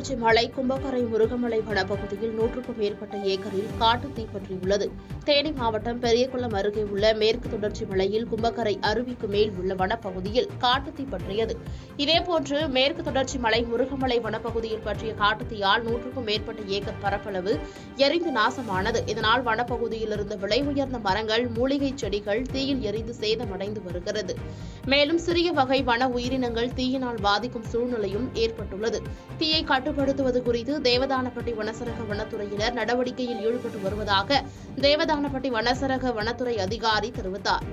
தொடர்ச்சி மலை கும்பக்கரை முருகமலை வனப்பகுதியில் 100க்கும் மேற்பட்ட ஏக்கரில் காட்டு தீ பற்றியுள்ளது. தேனி மாவட்டம் பெரியகுளம் அருகே உள்ள மேற்கு தொடர்ச்சி மலையில் கும்பக்கரை அருவிக்கு மேல் உள்ள வனப்பகுதியில் காட்டுத்தீ பற்றியது. இதேபோன்று மேற்கு தொடர்ச்சி மலை முருகமலை வனப்பகுதியில் பற்றிய காட்டுத்தீயால் 100க்கும் மேற்பட்ட ஏக்கர் பரப்பளவு எரிந்து நாசமானது. இதனால் வனப்பகுதியில் இருந்த விலை உயர்ந்த மரங்கள், மூலிகை செடிகள் தீயில் எரிந்து சேதமடைந்து வருகிறது. மேலும் சிறிய வகை வன உயிரினங்கள் தீயினால் பாதிக்கும் சூழ்நிலையும் ஏற்பட்டுள்ளது. தீயை கட்டுப்படுத்துவது குறித்து தேவதானப்பட்டி வனசரக வனத்துறையினர் நடவடிக்கையில் ஈடுபட்டு வருவதாக தேவதானப்பட்டி வனசரக வனத்துறை அதிகாரி தெரிவித்தார்.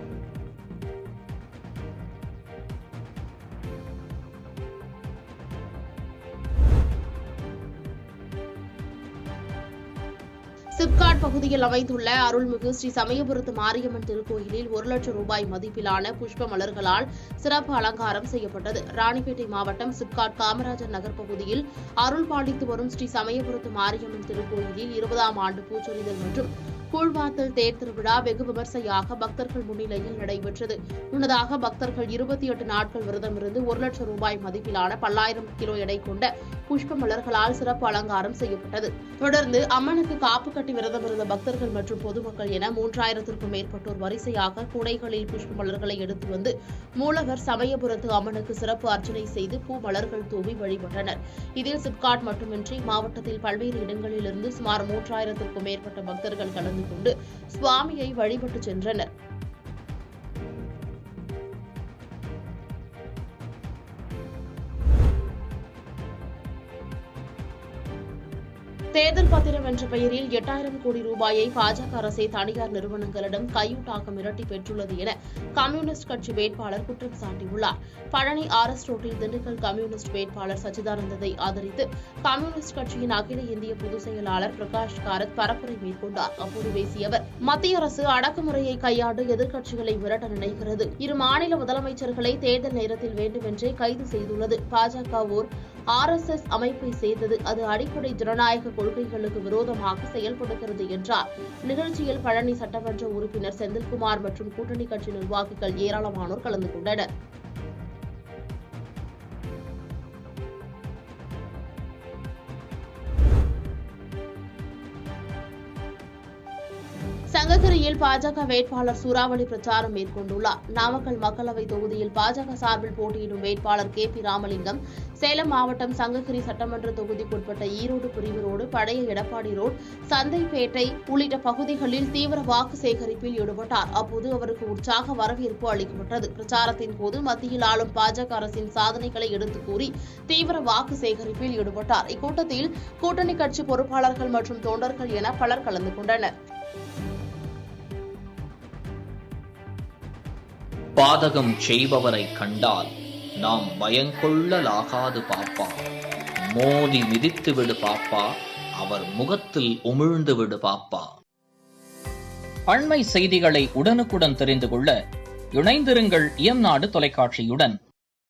சிப்காட் பகுதியில் அமைந்துள்ள அருள்மிகு ஸ்ரீ சமயபுரத்து மாரியம்மன் திருக்கோயிலில் 1 லட்சம் ரூபாய் மதிப்பிலான புஷ்ப மலர்களால் சிறப்பு அலங்காரம் செய்யப்பட்டது. ராணிப்பேட்டை மாவட்டம் சிப்காட் காமராஜர் நகர் பகுதியில் அருள் பாலித்து வரும் ஸ்ரீ சமயபுரத்து மாரியம்மன் திருக்கோயிலில் 20ஆம் ஆண்டு பூச்சொரிதல் மற்றும் கூழ்வாத்தல் தேர் திருவிழா வெகு விமர்சையாக பக்தர்கள் முன்னிலையில் நடைபெற்றது. முன்னதாக பக்தர்கள் 28 நாட்கள் விரதமிருந்து 1 லட்சம் ரூபாய் மதிப்பிலான 10,000 கிலோ எடை கொண்ட புஷ்ப மலர்களால் சிறப்பு அலங்காரம் செய்யப்பட்டது. தொடர்ந்து அம்மனுக்கு காப்பு கட்டி விரதமிருந்த பக்தர்கள் மற்றும் பொதுமக்கள் என 3000க்கும் மேற்பட்டோர் வரிசையாக கூடைகளில் புஷ்ப மலர்களை எடுத்து வந்து மூலவர் சமயபுரத்து அம்மனுக்கு சிறப்பு அர்ச்சனை செய்து பூ மலர்கள் தூவி வழிபட்டனர். இதில் சிப்காட் மட்டுமின்றி மாவட்டத்தில் பல்வேறு இடங்களிலிருந்து சுமார் 3000க்கும் மேற்பட்ட பக்தர்கள் கலந்து கொண்டு சுவாமியை வழிபட்டு சென்றனர். தேர்தல் பத்திரம் என்ற பெயரில் 8000 கோடி ரூபாயை பாஜக அரசே தனியார் நிறுவனங்களிடம் கையூட்டாக மிரட்டி பெற்றுள்ளது என கம்யூனிஸ்ட் கட்சி வேட்பாளர் குற்றம் சாட்டியுள்ளார். பழனி RS ரோட்டில் திண்டுக்கல் கம்யூனிஸ்ட் வேட்பாளர் சச்சிதானந்தத்தை ஆதரித்து கம்யூனிஸ்ட் கட்சியின் அகில இந்திய பொதுச் செயலாளர் பிரகாஷ் காரத் பரப்புரை மேற்கொண்டார். அப்போது பேசிய அவர், மத்திய அரசு அடக்குமுறையை கையாண்டு எதிர்க்கட்சிகளை மிரட்ட நினைக்கிறது. 2 மாநில முதலமைச்சர்களை தேர்தல் நேரத்தில் வேண்டுமென்றே கைது செய்துள்ளது. பாஜக ஓர் RSS அமைப்பை சேர்ந்தது. அது அடிப்படை ஜனநாயக கொள்கைகளுக்கு விரோதமாக செயல்படுகிறது என்றார். நிகழ்ச்சியில் பழனி சட்டமன்ற உறுப்பினர் செந்தில்குமார் மற்றும் கூட்டணி கட்சி நிர்வாகிகள் ஏராளமானோர் கலந்து கொண்டனர். சங்ககிரியில் பாஜக வேட்பாளர் சூறாவளி பிரச்சாரம் மேற்கொண்டுள்ளார். நாமக்கல் மக்களவை தொகுதியில் பாஜக சார்பில் போட்டியிடும் வேட்பாளர் KP ராமலிங்கம் சேலம் மாவட்டம் சங்ககிரி சட்டமன்ற தொகுதிக்குட்பட்ட ஈரோடு பிரிவு ரோடு, பழைய எடப்பாடி ரோடு, சந்தைப்பேட்டை உள்ளிட்ட பகுதிகளில் தீவிர வாக்கு சேகரிப்பில் ஈடுபட்டார். அப்போது அவருக்கு உற்சாக வரவேற்பு அளிக்கப்பட்டது. பிரச்சாரத்தின் போது மத்தியில் ஆளும் பாஜக அரசின் சாதனைகளை எடுத்துக் கூறி தீவிர வாக்கு சேகரிப்பில் ஈடுபட்டார். இக்கூட்டத்தில் கூட்டணி கட்சி பொறுப்பாளர்கள் மற்றும் தொண்டர்கள் என பலர் கலந்து கொண்டனர். பாதகம் செய்பவரை கண்டால் நாம் பயங்கொள்ளலாகாது பாப்பா. மோதி மிதித்து விடு பாப்பா, அவர் முகத்தில் உமிழ்ந்து விடு பாப்பா. அண்மை செய்திகளை உடனுக்குடன் தெரிந்து கொள்ள இணைந்திருங்கள் இயம்நாடு தொலைக்காட்சியுடன்.